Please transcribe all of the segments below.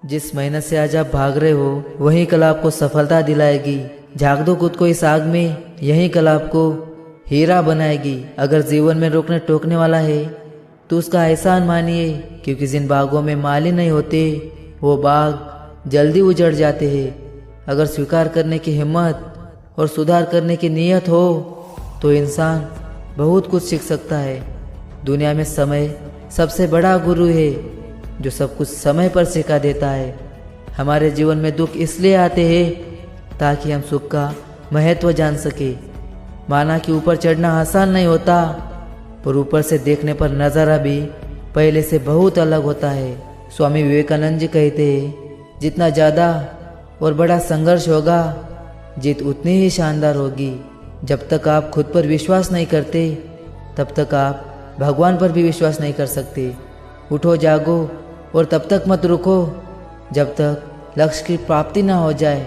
जिस मेहनत से आज आप भाग रहे हो वही कल आपको सफलता दिलाएगी। झाँक दो खुद को इस आग में, यही कल आपको हीरा बनाएगी। अगर जीवन में रोकने टोकने वाला है तो उसका एहसान मानिए, क्योंकि जिन बागों में माली नहीं होते वो बाग जल्दी उजड़ जाते हैं। अगर स्वीकार करने की हिम्मत और सुधार करने की नीयत हो तो इंसान बहुत कुछ सीख सकता है। दुनिया में समय सबसे बड़ा गुरु है जो सब कुछ समय पर सिखा देता है। हमारे जीवन में दुख इसलिए आते हैं ताकि हम सुख का महत्व जान सके। माना कि ऊपर चढ़ना आसान नहीं होता, पर ऊपर से देखने पर नज़ारा भी पहले से बहुत अलग होता है। स्वामी विवेकानंद जी कहते हैं, जितना ज़्यादा और बड़ा संघर्ष होगा जीत उतनी ही शानदार होगी। जब तक आप खुद पर विश्वास नहीं करते तब तक आप भगवान पर भी विश्वास नहीं कर सकते। उठो जागो और तब तक मत रुको जब तक लक्ष्य की प्राप्ति ना हो जाए।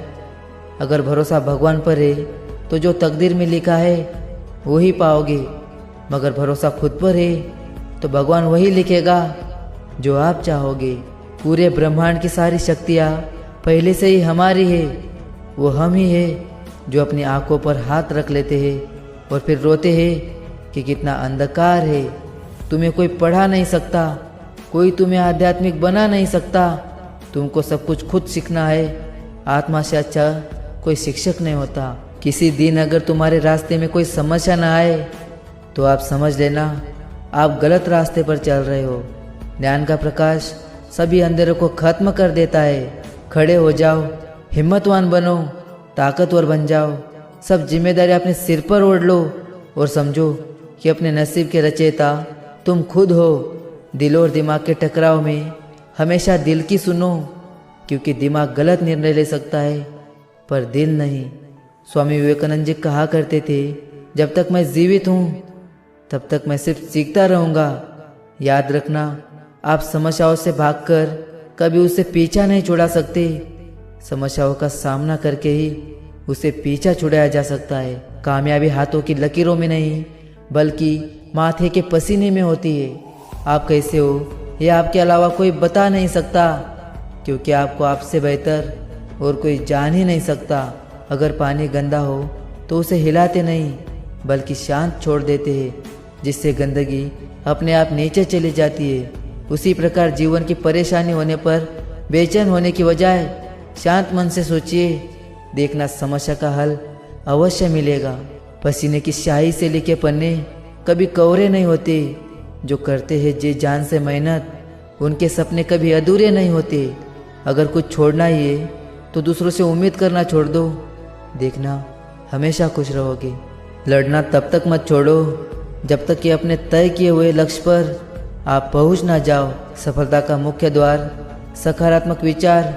अगर भरोसा भगवान पर है तो जो तकदीर में लिखा है वही पाओगे, मगर भरोसा खुद पर है तो भगवान वही लिखेगा जो आप चाहोगे। पूरे ब्रह्मांड की सारी शक्तियाँ पहले से ही हमारी है। वो हम ही है जो अपनी आंखों पर हाथ रख लेते हैं और फिर रोते हैं कि कितना अंधकार है। तुम्हें कोई पढ़ा नहीं सकता, कोई तुम्हें आध्यात्मिक बना नहीं सकता। तुमको सब कुछ खुद सीखना है। आत्मा से अच्छा कोई शिक्षक नहीं होता। किसी दिन अगर तुम्हारे रास्ते में कोई समस्या ना आए तो आप समझ लेना आप गलत रास्ते पर चल रहे हो। ज्ञान का प्रकाश सभी अंधेरों को खत्म कर देता है। खड़े हो जाओ, हिम्मतवान बनो, ताकतवर बन जाओ। सब जिम्मेदारी अपने सिर पर ओढ़ लो और समझो कि अपने नसीब के रचयिता तुम खुद हो। दिल और दिमाग के टकराव में हमेशा दिल की सुनो, क्योंकि दिमाग गलत निर्णय ले सकता है पर दिल नहीं। स्वामी विवेकानंद जी कहा करते थे, जब तक मैं जीवित हूँ तब तक मैं सिर्फ सीखता रहूँगा। याद रखना, आप समस्याओं से भागकर कभी उसे पीछा नहीं छुड़ा सकते। समस्याओं का सामना करके ही उसे पीछा छुड़ाया जा सकता है। कामयाबी हाथों की लकीरों में नहीं बल्कि माथे के पसीने में होती है। आप कैसे हो ये आपके अलावा कोई बता नहीं सकता, क्योंकि आपको आपसे बेहतर और कोई जान ही नहीं सकता। अगर पानी गंदा हो तो उसे हिलाते नहीं बल्कि शांत छोड़ देते हैं, जिससे गंदगी अपने आप नीचे चली जाती है। उसी प्रकार जीवन की परेशानी होने पर बेचैन होने की बजाय शांत मन से सोचिए, देखना समस्या का हल अवश्य मिलेगा। पसीने की स्याही से लिखे पन्ने कभी कोरे नहीं होते। जो करते हैं जी जान से मेहनत उनके सपने कभी अधूरे नहीं होते। अगर कुछ छोड़ना ही है तो दूसरों से उम्मीद करना छोड़ दो, देखना हमेशा खुश रहोगे। लड़ना तब तक मत छोड़ो जब तक कि अपने तय किए हुए लक्ष्य पर आप पहुंच ना जाओ। सफलता का मुख्य द्वार सकारात्मक विचार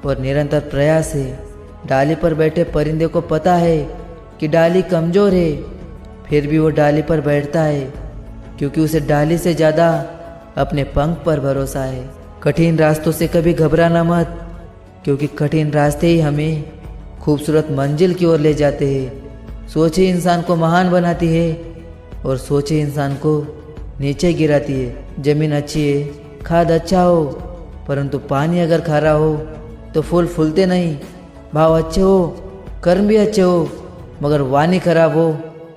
और निरंतर प्रयास है। डाली पर बैठे परिंदे को पता है कि डाली कमज़ोर है, फिर भी वो डाली पर बैठता है, क्योंकि उसे डाली से ज़्यादा अपने पंख पर भरोसा है। कठिन रास्तों से कभी घबराना मत, क्योंकि कठिन रास्ते ही हमें खूबसूरत मंजिल की ओर ले जाते हैं। सोच ही इंसान को महान बनाती है और सोच ही इंसान को नीचे गिराती है। जमीन अच्छी है, खाद अच्छा हो, परंतु पानी अगर खारा हो तो फूल फूलते नहीं। भाव अच्छे हो, कर्म भी अच्छे हो, मगर वाणी खराब हो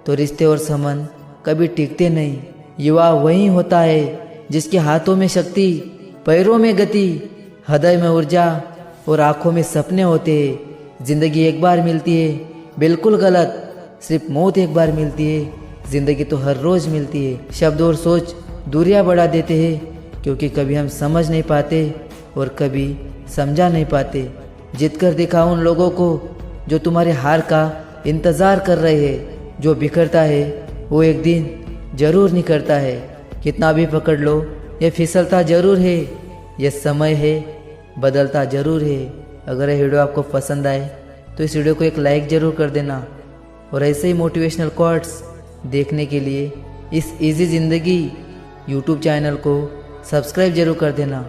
तो रिश्ते और संबंध कभी टिकते नहीं। युवा वही होता है जिसके हाथों में शक्ति, पैरों में गति, हृदय में ऊर्जा और आंखों में सपने होते हैं। जिंदगी एक बार मिलती है, बिल्कुल गलत। सिर्फ मौत एक बार मिलती है, जिंदगी तो हर रोज मिलती है। शब्द और सोच दूरियां बढ़ा देते हैं, क्योंकि कभी हम समझ नहीं पाते और कभी समझा नहीं पाते। जीत कर दिखाओ उन लोगों को जो तुम्हारे हार का इंतज़ार कर रहे हैं। जो बिखरता है वो एक दिन जरूर निकलता है। कितना भी पकड़ लो ये फिसलता जरूर है। ये समय है बदलता जरूर है। अगर ये वीडियो आपको पसंद आए तो इस वीडियो को एक लाइक ज़रूर कर देना, और ऐसे ही मोटिवेशनल कोट्स देखने के लिए इस इजी ज़िंदगी यूट्यूब चैनल को सब्सक्राइब जरूर कर देना।